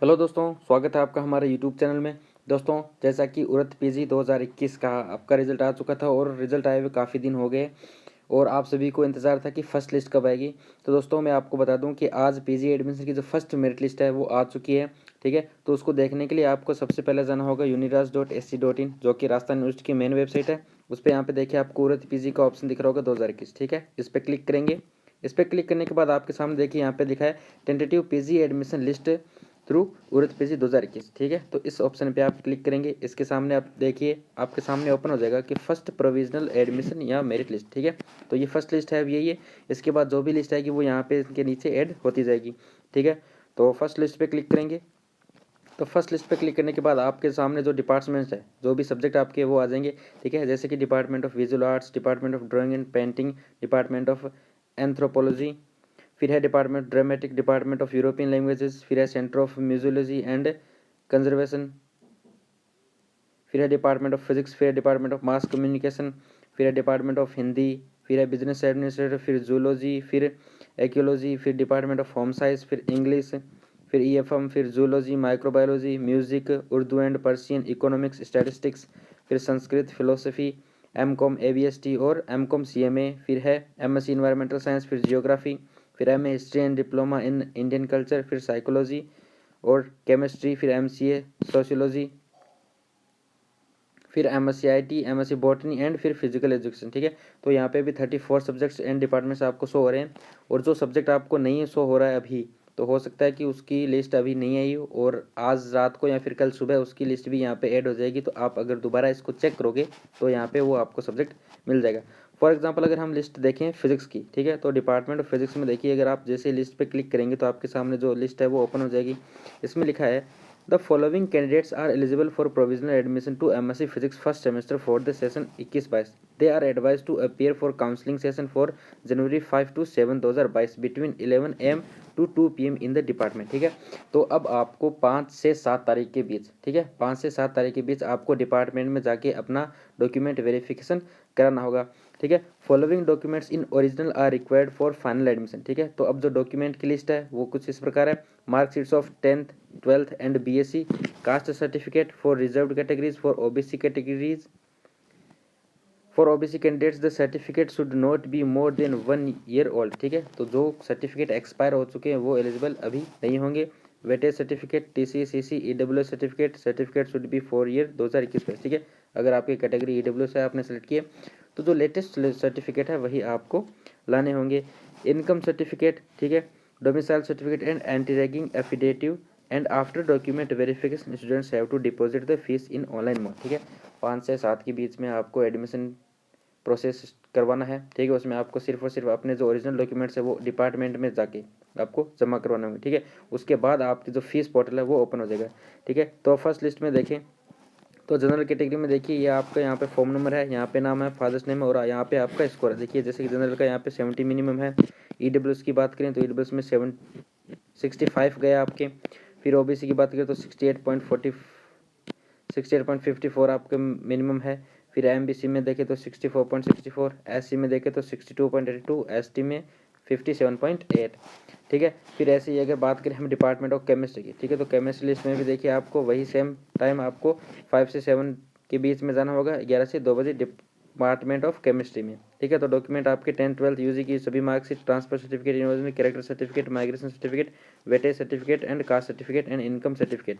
Hello दोस्तों, स्वागत है आपका हमारे यूट्यूब चैनल में। दोस्तों, जैसा कि उड़द पीजी 2021 का आपका रिजल्ट आ चुका था और रिजल्ट आए हुए काफ़ी दिन हो गए और आप सभी को इंतज़ार था कि फ़र्स्ट लिस्ट कब आएगी। तो दोस्तों, मैं आपको बता दूं कि आज पीजी एडमिशन की जो फर्स्ट मेरिट लिस्ट है वो आ चुकी है। ठीक है, तो उसको देखने के लिए आपको सबसे पहले जाना होगा uniraj.ac.in, जो कि राजस्थान यूनिवर्सिटी की मेन वेबसाइट है। उस पर यहाँ पे देखिए आपको उड़द पीजी का ऑप्शन दिख रहा होगा 2021। ठीक है, इस पर क्लिक करेंगे। इस पर क्लिक करने के बाद आपके सामने देखिए यहाँ पे लिखा है tentative PG admission list through उड़द पीजी 2021। ठीक है, तो इस ऑप्शन पे आप क्लिक करेंगे। इसके सामने आप देखिए आपके सामने ओपन हो जाएगा कि फर्स्ट प्रोविजनल एडमिशन या मेरिट लिस्ट। ठीक है, तो ये फर्स्ट लिस्ट है, अब यही है। इसके बाद जो भी लिस्ट आएगी वो यहाँ पे इसके नीचे ऐड होती जाएगी। ठीक है, तो फर्स्ट लिस्ट पे क्लिक करेंगे। तो फर्स्ट लिस्ट पे क्लिक करने के बाद आपके सामने जो डिपार्टमेंट्स है, जो भी सब्जेक्ट आपके वो आ जाएंगे। ठीक है, जैसे कि department of visual arts, department of drawing and painting, department of anthropology, फिर है department dramatic, department of European languages, फिर है centre of museology and conservation, फिर है डिपार्टमेंट ऑफ फिजिक्स, फिर है डिपार्टमेंट ऑफ मास कम्युनिकेशन, फिर है डिपार्टमेंट ऑफ हिंदी, फिर है बिजनेस एडमिनिस्ट्रेटर, फिर जूलॉजी, फिर एक्योलॉजी, फिर डिपार्टमेंट ऑफ होम साइंस, फिर इंग्लिश, फिर ईएफएम, फिर zoology, microbiology, music, Urdu and Persian, economics, statistics, फिर संस्कृत, फिलोसफी, एम कॉम एवीएसटी और एम कॉम सीएमए, फिर है एमएससी इन्वायरमेंटल साइंस, फिर जियोग्राफी, फिर MA history and diploma in Indian culture, फिर साइकोलॉजी और केमिस्ट्री, फिर एमसीए सोशियोलॉजी, फिर MSc IT, MSc botany and फिर फिजिकल एजुकेशन। ठीक है, तो यहाँ पे भी 34 सब्जेक्ट्स एंड डिपार्टमेंट्स आपको शो हो रहे हैं। और जो सब्जेक्ट आपको नहीं शो हो रहा है अभी, तो हो सकता है कि उसकी लिस्ट अभी नहीं आई हो और आज रात को या फिर कल सुबह उसकी लिस्ट भी यहाँ पे ऐड हो जाएगी। तो आप अगर दोबारा इसको चेक करोगे तो यहाँ पे वो आपको सब्जेक्ट मिल जाएगा। फॉर एग्जाम्पल अगर हम लिस्ट देखें फिजिक्स की, ठीक है, तो डिपार्टमेंट ऑफ फिजिक्स में देखिए, अगर आप जैसे लिस्ट पे क्लिक करेंगे तो आपके सामने जो लिस्ट है वो ओपन हो जाएगी। इसमें लिखा है The following candidates are eligible for provisional admission to MSc Physics first semester for the session 21-22. They are advised to appear for counseling session for January 5 to 7 2022 between 11 am to 2 pm in the department। ठीक है, तो अब आपको 5 से 7 तारीख के बीच, ठीक है, 5 से 7 तारीख के बीच आपको डिपार्टमेंट में जाके अपना डॉक्यूमेंट वेरिफिकेशन कराना होगा। ठीक है, following documents in original are required for final admission. ठीक है, तो अब जो डॉक्यूमेंट की लिस्ट है वो कुछ इस प्रकार है। Marksheets of 10th 12th and BSc, caste certificate for reserved categories, for OBC categories, for OBC candidates the certificate should not be more than 1 year old. ठीक है, तो जो सर्टिफिकेट एक्सपायर हो चुके हैं वो एलिजिबल अभी नहीं होंगे। Weightage certificate, TC, CC, EW certificate, certificate should be 4 year 2021 ठीक है, अगर आपकी कैटेगरी ईडब्ल्यू से आपने सेलेक्ट किया तो जो लेटेस्ट सर्टिफिकेट है वही आपको लाने होंगे। इनकम सर्टिफिकेट, ठीक है, domicile certificate and anti ragging affidavit and after document verification students have to deposit the fees in online mode. ठीक है, 5 से 7 के बीच में आपको एडमिशन प्रोसेस करवाना है। ठीक है, उसमें आपको सिर्फ और सिर्फ अपने जो ओरिजिनल डॉक्यूमेंट्स है वो डिपार्टमेंट में जाके आपको जमा करवाना होंगे। ठीक है, उसके बाद आपकी जो फीस पोर्टल है वो ओपन हो जाएगा। ठीक है, तो फर्स्ट लिस्ट में देखें तो जनरल कैटेगरी में देखिए ये आपका यहाँ पे फॉर्म नंबर है, यहाँ पे नाम है, फादर्स नेम है और यहाँ पे आपका स्कोर है। देखिए जैसे कि जनरल का यहाँ पे 70 मिनिमम है। ईडब्ल्यूएस की बात करें तो ईडब्ल्यूएस में 65 गया आपके। फिर ओबीसी की बात करें तो 68.54 आपके मिनिमम है। फिर एमबीसी में देखें तो 64.64, एससी में देखें तो 62.82, एसटी में 57.8। ठीक है, फिर ऐसे ही अगर बात करें हम डिपार्टमेंट ऑफ केमिस्ट्री की, ठीक है, तो केमिस्ट्री लिस्ट में भी देखिए आपको वही सेम टाइम आपको 5 से 7 के बीच में जाना होगा, 11 से 2 बजे डिपार्टमेंट ऑफ केमिस्ट्री में। ठीक है, तो डॉक्यूमेंट आपके 10th 12th यूजी की सभी marksheet, transfer certificate, university character certificate, migration certificate, weightage certificate and caste certificate and income certificate.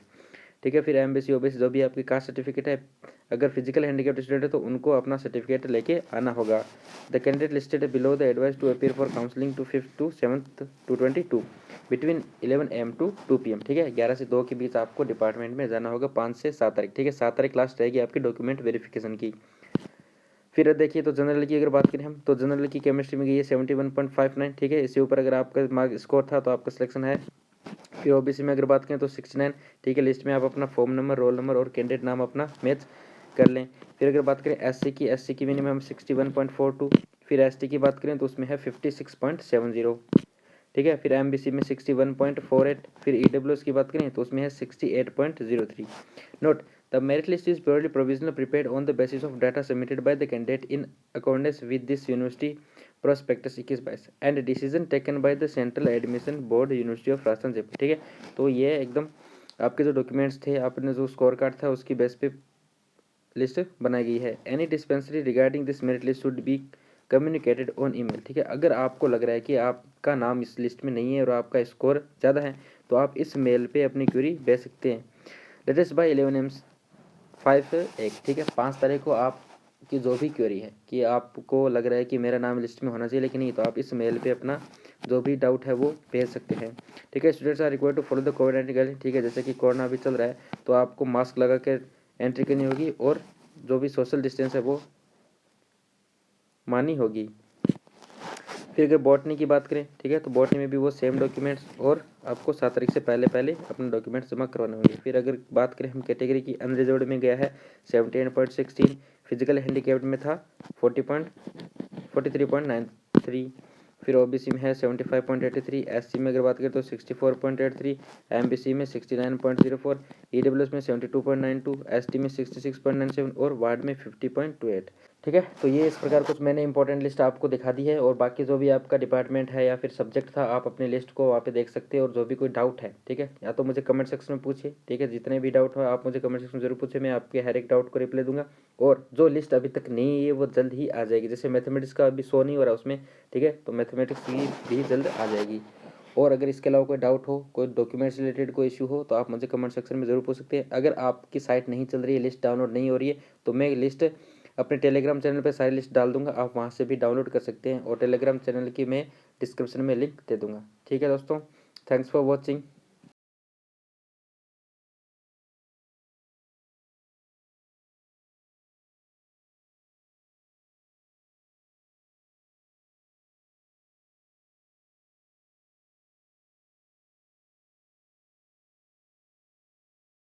ठीक है, फिर एमबीसी ओबीसी जो भी आपकी कास्ट सर्टिफिकेट है, अगर फिजिकल हैंडीकैप्ड स्टूडेंट है तो उनको अपना सर्टिफिकेट लेके आना होगा। The candidate listed below the advice to appear for counselling to 5th to 7th to 22 between 11 am to 2 pm। ठीक है, 11 से 2 के बीच आपको डिपार्टमेंट में जाना होगा 5 से 7 तारीख। ठीक है, 7 तारीख लास्ट रहेगी आपकी डॉक्यूमेंट वेरिफिकेशन की। फिर देखिए तो जनरल की अगर बात करें हम तो जनरल की केमिस्ट्री में गई है 71.59। ठीक है, इसके ऊपर अगर आपका मार्क स्कोर था तो आपका सिलेक्शन है। फिर ओबीसी में अगर बात करें तो 69। ठीक है, लिस्ट में आप अपना फॉर्म नंबर, रोल नंबर और कैंडिडेट नाम अपना मैच कर लें। फिर अगर बात करें एससी की मिनिमम 61.42। फिर एसटी की बात करें तो उसमें है 56.70। ठीक है, फिर एमबीसी में 61.48। फिर ईडब्ल्यूएस की बात करें तो उसमें है 68.03। Note, the merit list is purely provisional prepared on the basis of data submitted by the candidate in accordance with this university prospectus 21-22 and decision taken by the central admission board university of Rajasthan Jaipur. ठीक है, तो ये एकदम आपके जो documents थे, आपने जो स्कोर कार्ड था उसकी बेस पे लिस्ट बनाई गई है। Any dispensary regarding this merit list should be communicated on email, ठीक है। अगर आपको लग रहा है कि आपका नाम इस लिस्ट में नहीं है और आपका स्कोर ज़्यादा है तो आप इस मेल पे अपनी क्वेरी भेज सकते हैं। लेटेस्ट बाय 11 M 5 ठीक है। 5 तारीख को आपकी जो भी क्वेरी है कि आपको लग रहा है कि मेरा नाम लिस्ट में होना चाहिए लेकिन नहीं, तो आप इस मेल पे अपना जो भी डाउट है वो भेज सकते हैं, ठीक है। Students are required to follow the कोविड-19 गाइडलाइन, ठीक है। जैसे कि कोरोना अभी चल रहा है तो आपको मास्क लगा के एंट्री करनी होगी और जो भी सोशल डिस्टेंस है वो मानी होगी। फिर अगर बॉटनी की बात करें, ठीक है, तो बॉटनी में भी वो सेम डॉक्यूमेंट्स और आपको 7 तारीख से पहले पहले अपने डॉक्यूमेंट्स जमा करवाने होंगे। फिर अगर बात करें हम कैटेगरी की, अनरिजर्व्ड में गया है 78.16, फिजिकल हैंडीकैप्ड में था 43.93, फिर ओबीसी में है 75.83, एससी में अगर बात करें तो 64.83, एमबीसी में 69.04, ईडब्ल्यूएस में 72.92, एसटी में 66.97 और वार्ड में 50.28, ठीक है। तो ये इस प्रकार कुछ मैंने इंपॉर्टेंट लिस्ट आपको दिखा दी है और बाकी जो भी आपका डिपार्टमेंट है या फिर सब्जेक्ट था आप अपने लिस्ट को वहाँ पे देख सकते हैं। और जो भी कोई डाउट है, ठीक है, या तो मुझे कमेंट सेक्शन में पूछिए, ठीक है। जितने भी डाउट हो आप मुझे कमेंट सेक्शन में जरूर पूछिए, मैं आपके हर एक डाउट को रिप्लाई दूंगा। और जो लिस्ट अभी तक नहीं है वो जल्द ही आ जाएगी। जैसे मैथमेटिक्स का अभी शो नहीं हो रहा उसमें, ठीक है, तो मैथमेटिक्स की भी जल्द आ जाएगी। और अगर इसके अलावा कोई डाउट हो, कोई डॉक्यूमेंट्स रिलेटेड कोई इशू हो तो आप मुझे कमेंट सेक्शन में ज़रूर पूछ सकते हैं। अगर आपकी साइट नहीं चल रही है, लिस्ट डाउनलोड नहीं हो रही है, तो मैं लिस्ट अपने टेलीग्राम चैनल पे सारी लिस्ट डाल दूंगा, आप वहाँ से भी डाउनलोड कर सकते हैं। और टेलीग्राम चैनल की मैं डिस्क्रिप्शन में लिंक दे दूंगा, ठीक है दोस्तों। Thanks for watching.